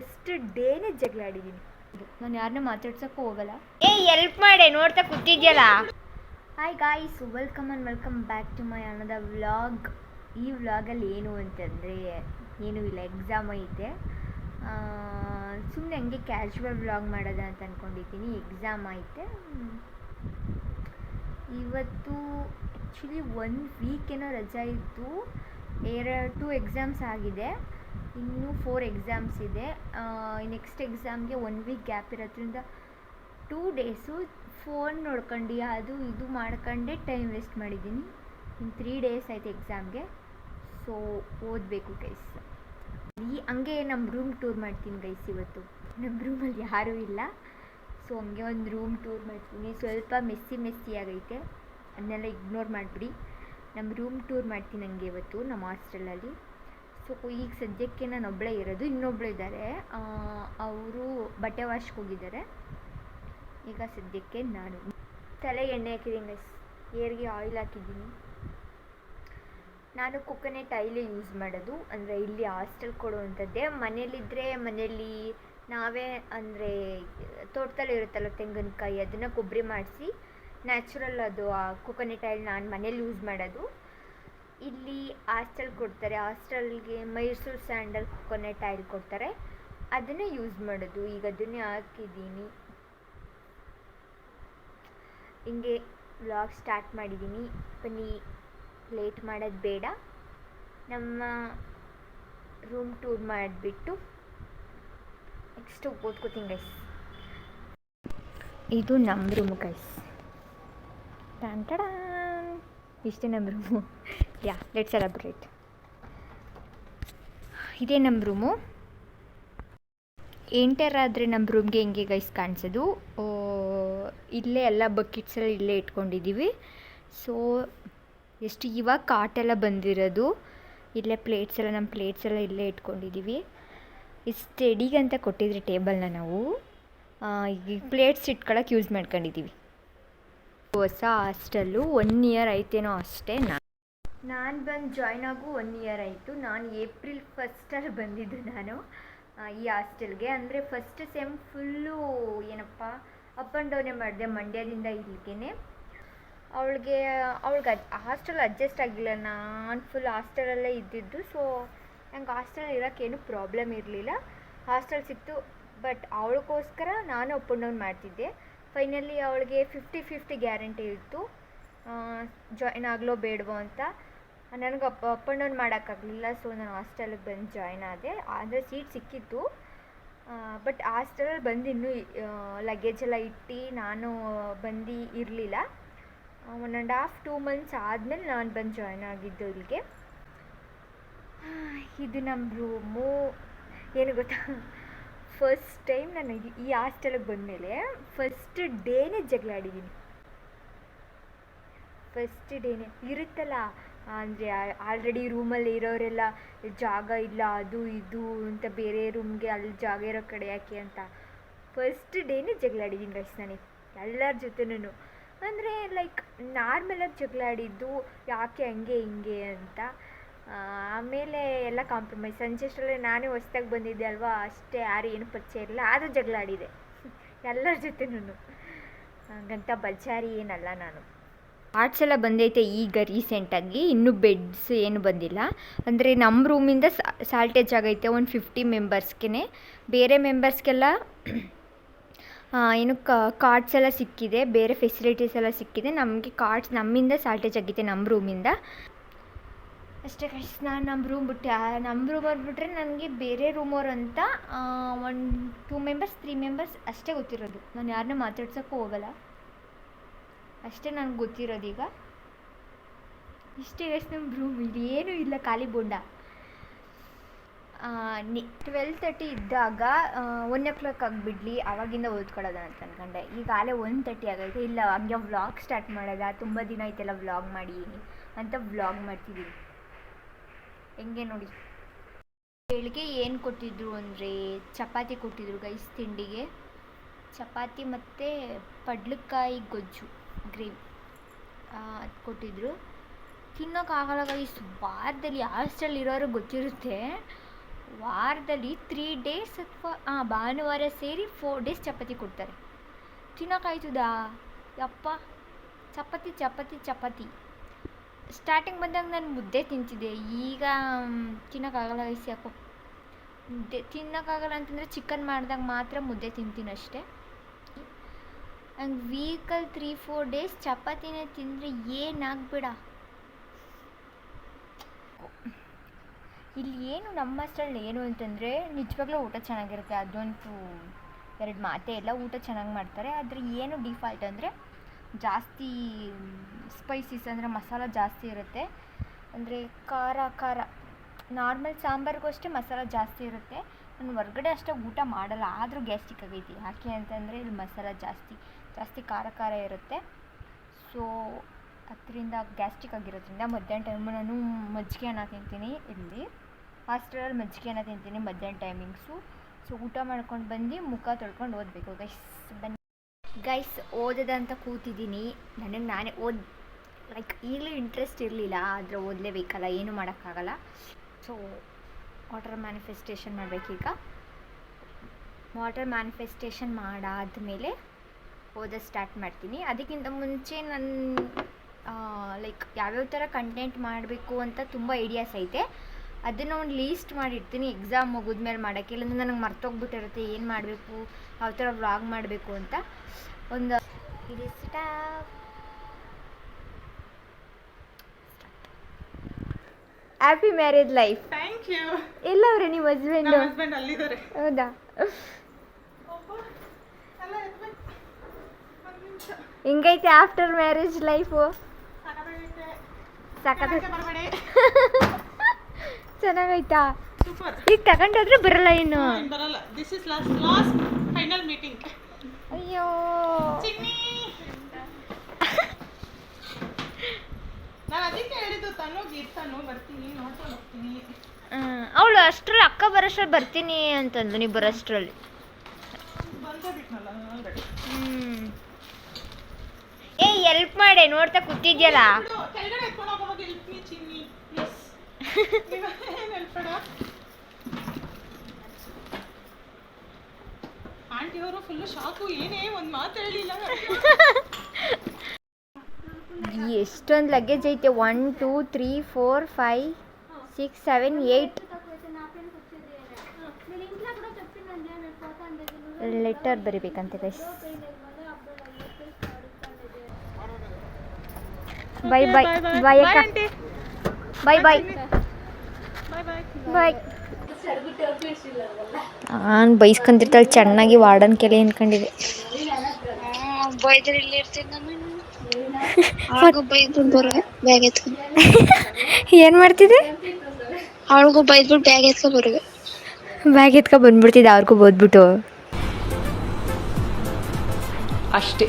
First ಡೇನೇ ಜಗಳ ಆಡಿದ್ದೀನಿ. ನಾನು ಯಾರನ್ನೂ ಮಾತಾಡ್ಸೋಕ್ಕೂ ಹೋಗಲ್ಲ. ಎಲ್ಪ್ ಮಾಡೆ, ನೋಡ್ತಾ ಕೂತಿದ್ಯಲ್ಲ. Hi guys, welcome back to my another vlog. ಈ ವ್ಲಾಗಲ್ಲಿ ಏನು ಅಂತಂದರೆ ಏನೂ ಇಲ್ಲ, ಎಕ್ಸಾಮ್ ಐತೆ. ಸುಮ್ಮನೆ ಹಂಗೆ ಕ್ಯಾಶುವಲ್ ವ್ಲಾಗ್ ಮಾಡೋದ ಅಂತ ಅಂದ್ಕೊಂಡಿದ್ದೀನಿ. ಎಕ್ಸಾಮ್ ಐತೆ ಇವತ್ತು. ಆ್ಯಕ್ಚುಲಿ 1 ವೀಕ್ ಏನೋ ರಜಾ ಇತ್ತು. 2 ಎಕ್ಸಾಮ್ಸ್ ಆಗಿದೆ, ಇನ್ನೂ 4 ಎಕ್ಸಾಮ್ಸ್ ಇದೆ. ನೆಕ್ಸ್ಟ್ ಎಕ್ಸಾಮ್ಗೆ 1 ವೀಕ್ ಗ್ಯಾಪ್ ಇರೋದ್ರಿಂದ 2 ಡೇಸು ಫೋನ್ ನೋಡ್ಕೊಂಡು ಅದು ಇದು ಮಾಡ್ಕೊಂಡೇ ಟೈಮ್ ವೇಸ್ಟ್ ಮಾಡಿದ್ದೀನಿ. ಇನ್ನು 3 ಡೇಸ್ ಆಯ್ತು ಎಕ್ಸಾಮ್ಗೆ, ಸೊ ಓದಬೇಕು ಗೈಸ್. ಹಂಗೆ ನಮ್ಮ ರೂಮ್ ಟೂರ್ ಮಾಡ್ತೀನಿ ಗೈಸ್. ಇವತ್ತು ನಮ್ಮ ರೂಮಲ್ಲಿ ಯಾರೂ ಇಲ್ಲ, ಸೊ ಹಂಗೆ ಒಂದು ರೂಮ್ ಟೂರ್ ಮಾಡ್ತೀನಿ. ಸ್ವಲ್ಪ ಮೆಸ್ಸಿ ಆಗೈತೆ, ಅದನ್ನೆಲ್ಲ ಇಗ್ನೋರ್ ಮಾಡಿಬಿಡಿ. ನಮ್ಮ ರೂಮ್ ಟೂರ್ ಮಾಡ್ತೀನಿ ಹಂಗೆ ಇವತ್ತು ನಮ್ಮ ಹಾಸ್ಟೆಲಲ್ಲಿ. ಸೊ ಈಗ ಸದ್ಯಕ್ಕೆ ನಾನು ಒಬ್ಬಳೇ ಇರೋದು, ಇನ್ನೊಬ್ಬಳು ಇದ್ದಾರೆ, ಅವರು ಬಟ್ಟೆ ವಾಶ್ಗೆ ಹೋಗಿದ್ದಾರೆ. ಈಗ ಸದ್ಯಕ್ಕೆ ನಾನು ತಲೆ ಎಣ್ಣೆ ಹಾಕಿದ್ದೀನಿ ಗೈಸ್, ಏರ್ಗೆ ಆಯಿಲ್ ಹಾಕಿದ್ದೀನಿ. ನಾನು ಕೊಕೊನೆಟ್ ಆಯಿಲೇ ಯೂಸ್ ಮಾಡೋದು, ಅಂದರೆ ಇಲ್ಲಿ ಹಾಸ್ಟೆಲ್ ಕೊಡುವಂಥದ್ದೇ. ಮನೇಲಿದ್ದರೆ ಮನೇಲಿ ನಾವೇ ಅಂದರೆ ತೋಟದಲ್ಲಿ ಇರುತ್ತಲ್ಲ ತೆಂಗಿನಕಾಯಿ, ಅದನ್ನು ಕೊಬ್ಬರಿ ಮಾಡಿಸಿ ನ್ಯಾಚುರಲ್ ಅದು ಕೊಕೊನೆಟ್ ಆಯಿಲ್ ನಾನು ಮನೇಲಿ ಯೂಸ್ ಮಾಡೋದು. ಇಲ್ಲಿ ಹಾಸ್ಟೆಲ್ ಕೊಡ್ತಾರೆ, ಹಾಸ್ಟೆಲ್ಗೆ ಮೈಸೂರು ಸ್ಯಾಂಡಲ್ ಕೊಕೊನೆಟ್ ಆಯಿಲ್ ಕೊಡ್ತಾರೆ, ಅದನ್ನೇ ಯೂಸ್ ಮಾಡೋದು. ಈಗ ಅದನ್ನೇ ಹಾಕಿದ್ದೀನಿ. ಹಿಂಗೆ ವ್ಲಾಗ್ ಸ್ಟಾರ್ಟ್ ಮಾಡಿದ್ದೀನಿ. ಬನ್ನಿ, ಲೇಟ್ ಮಾಡೋದು ಬೇಡ. ನಮ್ಮ ರೂಮ್ ಟೂರ್ ಮಾಡಿಬಿಟ್ಟು ನೆಕ್ಸ್ಟು ಓದ್ಕೋತೀನಿ ಗೈಸ್. ಇದು ನಮ್ಮ ರೂಮು ಗೈಸ್. ಇಷ್ಟೇ ನಮ್ಮ ರೂಮು. Let's celebrate. ಇದೇ ನಮ್ಮ ರೂಮು. ಎಂಟರ್ ಆದರೆ ನಮ್ಮ ರೂಮ್ಗೆ ಹೆಂಗೆ ಗೈಸ್ ಕಾಣಿಸೋದು, ಇಲ್ಲೇ ಎಲ್ಲ ಬಕೆಟ್ಸೆಲ್ಲ ಇಲ್ಲೇ ಇಟ್ಕೊಂಡಿದ್ದೀವಿ. ಸೊ ಎಷ್ಟು ಇವಾಗ ಕಾಟೆಲ್ಲ ಬಂದಿರೋದು, ಇಲ್ಲೇ ನಮ್ಮ ಪ್ಲೇಟ್ಸ್ ಎಲ್ಲ ಇಲ್ಲೇ ಇಟ್ಕೊಂಡಿದ್ದೀವಿ. ಸ್ಟಡಿಗಂತ ಕೊಟ್ಟಿದ್ರೆ ಟೇಬಲ್ನ ನಾವು ಈಗ ಪ್ಲೇಟ್ಸ್ ಇಟ್ಕೊಳ್ಳೋಕೆ ಯೂಸ್ ಮಾಡ್ಕೊಂಡಿದ್ದೀವಿ. ಹೊಸ ಹಾಸ್ಟೆಲ್ಲು 1 ಇಯರ್ ಆಯ್ತೇನೋ ಅಷ್ಟೇ. ನಾನು ಬಂದು ಜಾಯ್ನ್ ಆಗು 1 ಇಯರ್ ಆಯಿತು. ನಾನು ಏಪ್ರಿಲ್ 1 ಬಂದಿದ್ದು ನಾನು ಈ ಹಾಸ್ಟೆಲ್ಗೆ. ಅಂದರೆ ಫಸ್ಟ್ ಸೆಮ್ ಫುಲ್ಲು ಏನಪ್ಪ ಅಪ್ ಆ್ಯಂಡ್ ಡೌನೇ ಮಾಡಿದೆ, ಮಂಡ್ಯದಿಂದ ಇಲ್ಲಿಗೆ. ಅವಳಿಗೆ ಹಾಸ್ಟೆಲ್ ಅಡ್ಜಸ್ಟ್ ಆಗಿಲ್ಲ. ನಾನು ಫುಲ್ ಹಾಸ್ಟೆಲಲ್ಲೇ ಇದ್ದಿದ್ದು, ಸೊ ನಂಗೆ ಹಾಸ್ಟೆಲ್ ಇರೋಕ್ಕೇನು ಪ್ರಾಬ್ಲಮ್ ಇರಲಿಲ್ಲ. ಹಾಸ್ಟೆಲ್ ಸಿಕ್ತು, ಬಟ್ ಅವಳಿಗೋಸ್ಕರ ನಾನು ಅಪ್ ಆ್ಯಂಡ್ ಡೌನ್ ಮಾಡ್ತಿದ್ದೆ. ಫೈನಲಿ ಅವಳಿಗೆ 50-50 ಗ್ಯಾರಂಟಿ ಇತ್ತು, ಜಾಯ್ನ್ ಆಗಲೋ ಬೇಡವೋ ಅಂತ. ನನಗೆ ಅಪ್ ಆ್ಯಂಡ್ ಡೌನ್ ಮಾಡೋಕ್ಕಾಗಲಿಲ್ಲ, ಸೊ ನಾನು ಹಾಸ್ಟೆಲಿಗೆ ಬಂದು ಜಾಯ್ನ್ ಆದೆ. ಅಂದರೆ ಸೀಟ್ ಸಿಕ್ಕಿತ್ತು, ಬಟ್ ಹಾಸ್ಟೆಲಲ್ಲಿ ಬಂದು ಇನ್ನೂ ಲಗೇಜ್ ಎಲ್ಲ ಇಟ್ಟು ನಾನು ಬಂದು ಇರಲಿಲ್ಲ. 1.5-2 ಮಂತ್ಸ್ ಆದಮೇಲೆ ನಾನು ಬಂದು ಜಾಯ್ನ್ ಆಗಿದ್ದು ಇಲ್ಲಿಗೆ. ಇದು ನಮ್ಮ ರೂಮು. ಏನು ಗೊತ್ತಾ, ಫಸ್ಟ್ ಟೈಮ್ ನಾನು ಈ ಹಾಸ್ಟೆಲಿಗೆ ಬಂದಮೇಲೆ ಫಸ್ಟ್ ಡೇನೇ ಜಗಳ ಆಡಿದ್ದೀನಿ. ಫಸ್ಟ್ ಡೇನೇ ಇರುತ್ತಲ್ಲ, ಅಂದರೆ ಆಲ್ರೆಡಿ ರೂಮಲ್ಲಿ ಇರೋರೆಲ್ಲ ಜಾಗ ಇಲ್ಲ ಅದು ಇದು ಅಂತ ಬೇರೆ ರೂಮ್ಗೆ ಅಲ್ಲಿ ಜಾಗ ಇರೋ ಕಡೆ ಯಾಕೆ ಅಂತ ಫಸ್ಟ್ ಡೇನೇ ಜಗಳ ಆಡಿದ್ದೀನಿ ಗೈಸ್ ನನಗೆ ಎಲ್ಲರ ಜೊತೆನೂ. ಅಂದರೆ ಲೈಕ್ ನಾರ್ಮಲಾಗಿ ಜಗಳ ಆಡಿದ್ದು, ಯಾಕೆ ಹಂಗೆ ಹಿಂಗೆ ಅಂತ. ಆಮೇಲೆ ಎಲ್ಲ ಕಾಂಪ್ರಮೈಸ್. ಸಂಜೆ ಅಷ್ಟರಲ್ಲೇ ನಾನೇ ಹೊಸ್ದಾಗಿ ಬಂದಿದ್ದೆ ಅಲ್ವಾ, ಅಷ್ಟೇ, ಯಾರು ಏನು ಪರಿಚಯ ಇರಲಿಲ್ಲ, ಆದರೂ ಜಗಳ ಆಡಿದೆ ಎಲ್ಲರ ಜೊತೆನೂ. ಹಂಗಂತ ಬಲ್ಚಾರಿ ಏನಲ್ಲ ನಾನು. ಆರ್ಟ್ಸ್ ಎಲ್ಲ ಬಂದೈತೆ ಈಗ ರೀಸೆಂಟಾಗಿ, ಇನ್ನೂ ಬೆಡ್ಸ್ ಏನು ಬಂದಿಲ್ಲ. ಅಂದರೆ ನಮ್ಮ ರೂಮಿಂದ ಸಾಲ್ಟೇಜ್ ಆಗೈತೆ ಒಂದು 50 ಮೆಂಬರ್ಸ್ಗೆ. ಬೇರೆ ಮೆಂಬರ್ಸ್ಗೆಲ್ಲ ಏನು ಕಾರ್ಡ್ಸ್ ಎಲ್ಲ ಸಿಕ್ಕಿದೆ, ಬೇರೆ ಫೆಸಿಲಿಟೀಸ್ ಎಲ್ಲ ಸಿಕ್ಕಿದೆ. ನಮಗೆ ಕಾರ್ಡ್ಸ್ ನಮ್ಮಿಂದ ಸಾಲ್ಟೇಜ್ ಆಗಿದೆ, ನಮ್ಮ ರೂಮಿಂದ ಅಷ್ಟೇ ಗೈಸ್. ನಾನು ನಮ್ಮ ರೂಮ್ ಬಿಟ್ಟರೆ ನನಗೆ ಬೇರೆ ರೂಮವ್ರು ಅಂತ 1-2 ಮೆಂಬರ್ಸ್ 3 ಮೆಂಬರ್ಸ್ ಅಷ್ಟೇ ಗೊತ್ತಿರೋದು. ನಾನು ಯಾರನ್ನೂ ಮಾತಾಡ್ಸೋಕ್ಕೂ ಹೋಗಲ್ಲ, ಅಷ್ಟೇ ನನಗೆ ಗೊತ್ತಿರೋದು. ಈಗ ಇಷ್ಟೇ ಗೈಸ್ ನಮ್ಮ ರೂಮ್. ಇಲ್ಲಿ ಏನೂ ಇಲ್ಲ, ಖಾಲಿ ಬೋಂಡ. 12:30 ಇದ್ದಾಗ 1 o'clock ಆಗಿಬಿಡ್ಲಿ, ಆವಾಗಿಂದ ಓದ್ಕೊಳ್ಳೋದ ಅಂತ ಅಂದ್ಕೊಂಡೆ. ಈಗಾಗಲೇ 1:30 ಆಗೈತೆ. ಇಲ್ಲ, ಹಂಗೆ ವ್ಲಾಗ್ ಸ್ಟಾರ್ಟ್ ಮಾಡೋದ, ತುಂಬ ದಿನ ಆಯ್ತೆಲ್ಲ ವ್ಲಾಗ್ ಮಾಡಿ ಅಂತ ವ್ಲಾಗ್ ಮಾಡ್ತಿದ್ದೀನಿ. ಹೆಂಗೆ ನೋಡಿ, ಬೆಳಿಗ್ಗೆ ಏನು ಕೊಟ್ಟಿದ್ರು ಅಂದರೆ ಚಪಾತಿ ಕೊಟ್ಟಿದ್ರು ಗೈಸ್ ತಿಂಡಿಗೆ. ಚಪಾತಿ ಮತ್ತು ಪಡ್ಲಕಾಯಿ ಗೊಜ್ಜು ಗ್ರೇವಿ ಅದು ಕೊಟ್ಟಿದ್ರು. ತಿನ್ನೋಕ್ಕಾಗಲ್ಲ ಗೈಸ್, ವಾರದಲ್ಲಿ ಹಾಸ್ಟೆಲ್ ಇರೋರಿಗೆ ಗೊತ್ತಿರುತ್ತೆ. ವಾರದಲ್ಲಿ 3 ಡೇಸ್ ಅಥವಾ ಭಾನುವಾರ ಸೇರಿ 4 ಡೇಸ್ ಚಪಾತಿ ಕೊಡ್ತಾರೆ. ತಿನ್ನೋಕ್ಕಾಯ್ತದಾ ಯಪ್ಪ. ಚಪಾತಿ ಚಪಾತಿ ಚಪಾತಿ. ಸ್ಟಾರ್ಟಿಂಗ್ ಬಂದಾಗ ನಾನು ಮುದ್ದೆ ತಿಂತಿದ್ದೆ, ಈಗ ತಿನ್ನೋಕ್ಕಾಗಲ್ಲ ಗೈಸ್. ಯಾಕೋ ಮುದ್ದೆ ತಿನ್ನೋಕ್ಕಾಗಲ್ಲ ಅಂತಂದರೆ ಚಿಕನ್ ಮಾಡಿದಾಗ ಮಾತ್ರ ಮುದ್ದೆ ತಿಂತೀನಿ ಅಷ್ಟೇ. ಹಂಗೆ ವೀಕಲ್ಲಿ 3-4 ಡೇಸ್ ಚಪಾತಿನೇ ತಿಂದರೆ ಏನಾಗಬೇಡ. ಇಲ್ಲಿ ಏನು ನಮ್ಮ ಹಾಸ್ಟೆಲ್ ಏನು ಅಂತಂದರೆ ನಿಜವಾಗ್ಲೂ ಊಟ ಚೆನ್ನಾಗಿರುತ್ತೆ, ಅದಂತೂ ಎರಡು ಮಾತೇ ಇಲ್ಲ. ಊಟ ಚೆನ್ನಾಗಿ ಮಾಡ್ತಾರೆ. ಆದರೆ ಏನು ಡಿಫಾಲ್ಟ್ ಅಂದರೆ ಜಾಸ್ತಿ ಸ್ಪೈಸೀಸ್ ಅಂದರೆ ಮಸಾಲ ಜಾಸ್ತಿ ಇರುತ್ತೆ. ಅಂದರೆ ಖಾರ ಖಾರ ನಾರ್ಮಲ್ ಸಾಂಬಾರಿಗೂ ಅಷ್ಟೇ ಮಸಾಲ ಜಾಸ್ತಿ ಇರುತ್ತೆ. ನಾನು ಹೊರ್ಗಡೆ ಅಷ್ಟೇ ಊಟ ಮಾಡಲ್ಲ, ಆದರೂ ಗ್ಯಾಸ್ಟ್ರಿಕ್ ಆಗೈತಿ. ಯಾಕೆ ಅಂತಂದರೆ ಇಲ್ಲಿ ಮಸಾಲ ಜಾಸ್ತಿ ಖಾರ ಖಾರ ಇರುತ್ತೆ. ಸೊ ಅದರಿಂದ ಗ್ಯಾಸ್ಟ್ರಿಕ್ ಆಗಿರೋದ್ರಿಂದ ಮಧ್ಯಾಹ್ನ ಟೈಮು ನಾನು ಮಜ್ಜಿಗೆ ಅನ್ನ ತಿಂತೀನಿ. ಇಲ್ಲಿ ಹಾಸ್ಟೆಲಲ್ಲಿ ಮಜ್ಜಿಗೆ ಅನ್ನ ತಿಂತೀನಿ ಮಧ್ಯಾಹ್ನ ಟೈಮಿಂಗ್ಸು. ಸೊ ಊಟ ಮಾಡ್ಕೊಂಡು ಬಂದು ಮುಖ ತೊಳ್ಕೊಂಡು ಓದಬೇಕು ಗೈಸ್. ಬನ್ನಿ ಗೈಸ್, ಓದೋದಂತ ಕೂತಿದ್ದೀನಿ. ನನಗೆ ನಾನೇ ಲೈಕ್ ಈಗಲೂ ಇಂಟ್ರೆಸ್ಟ್ ಇರಲಿಲ್ಲ, ಆದರೆ ಓದಲೇಬೇಕಲ್ಲ, ಏನೂ ಮಾಡೋಕ್ಕಾಗಲ್ಲ. ಸೊ ವಾಟರ್ ಮ್ಯಾನಿಫೆಸ್ಟೇಷನ್ ಮಾಡಬೇಕೀಗ. ವಾಟರ್ ಮ್ಯಾನಿಫೆಸ್ಟೇಷನ್ ಮಾಡಾದಮೇಲೆ ಓದೋದು ಸ್ಟಾರ್ಟ್ ಮಾಡ್ತೀನಿ. ಅದಕ್ಕಿಂತ ಮುಂಚೆ ನಾನು ಲೈಕ್ ಯಾವ್ಯಾವ ಥರ ಕಂಟೆಂಟ್ ಮಾಡಬೇಕು ಅಂತ ತುಂಬ ಐಡಿಯಾಸ್ ಐತೆ. ಅದನ್ನು ಒಂದು ಲೀಸ್ಟ್ ಮಾಡಿರ್ತೀನಿ ಎಕ್ಸಾಮ್ ಮುಗಿದ್ಮೇಲೆ ಮಾಡೋಕ್ಕೆ. ಇಲ್ಲಾಂದರೆ ನನಗೆ ಮರ್ತೋಗ್ಬಿಟ್ಟಿರುತ್ತೆ ಏನು ಮಾಡಬೇಕು, ಯಾವ ಥರ ವ್ಲಾಗ್ ಮಾಡಬೇಕು ಅಂತ. ಒಂದು happy marriage life. Thank you. ಎಲ್ಲವ್ರೆ ನಿಮ್ಮ ಹಸ್ಬೆಂಡು? ಹಸ್ಬೆಂಡ್ ಅಲ್ಲಿದ್ದಾರೆ. ಹೌದಾ? ಹೆಂಗೈತೆ ಆಫ್ಟರ್ ಮ್ಯಾರೇಜ್ ಲೈಫು? ಸಖತ್ ಚೆನ್ನಾಗೈತಾ? ಸೂಪರ್. ಈಗ ತಗೊಂಡೋದ್ರೆ ಬರಲ್ಲ ಏನು? ಬರಲ್ಲ. This is last final meeting. ಅಯ್ಯೋ ನಾನು ಅದಕ್ಕೆ ಹೇಳಿದ್ದು ತನು ಬರ್ತೀನಿ ನೋಡ್ಕೊಂಡು ಹೋಗ್ತೀನಿ. ಅವಳು ಅಷ್ಟರಲ್ಲಿ ಅಕ್ಕ ಬರೋಷ್ಟ್ರಲ್ಲಿ ಬರ್ತೀನಿ ಅಂತಂದು, ನೀವು ಬರೋಷ್ಟ್ರಲ್ಲಿ ಬಂದೇ ಬಿಟ್ನಲ್ಲ ಆಲ್ರೆಡಿ. ಏ ಎಲ್ಪ್ ಮಾಡೆ, ನೋಡ್ತಾ ಕೂತಿದ್ಯಲ್ಲ. ಕೆಳಗಡೆ ಎತ್ಕೊಂಡು ಹೋಗೋವಾಗ ಹೆಲ್ಪ್ ಮೀ ಚಿನ್ನಿ ಪ್ಲೀಸ್. ಏನು ಹೆಲ್ಪ್ ಬೇಡ. ಆಂಟಿ ಅವರು ಫುಲ್ಲು ಶಾಕು, ಏನೇ ಒಂದು ಮಾತು ಹೇಳಿಲ್ಲ. ಎಷ್ಟೊಂದು ಲಗೇಜ್ ಐತೆ. 1 2 3 4 5 6 7 8 ಲೆಟರ್ ಬರಿಬೇಕಂತೆ ಗೈಸ್. ಬೈ ಬೈ ಬೈ ಅಕ್ಕ, ಬೈ ಬೈ ಬೈ. ನಾನು ಬೈಸ್ಕೊಂತಿರ್ತಾಳೆ ಚೆನ್ನಾಗಿ. ವಾರ್ಡನ್ ಕೆಲೆ ಅನ್ಕೊಂಡಿದೆ. ಏನ್ ಮಾಡ್ತಿದ್ದೆ? ಅವಳಿಗೂ ಬೈದ್ಬಿಟ್ಟು ಬ್ಯಾಗ್ ಎತ್ಕೊ ಬರುವೆ. ಬ್ಯಾಗ್ ಎತ್ಕೊ ಬಂದ್ಬಿಡ್ತಿದ್ದೆ ಅವ್ರಿಗೂ ಬೋದ್ಬಿಟ್ಟು ಅಷ್ಟೇ.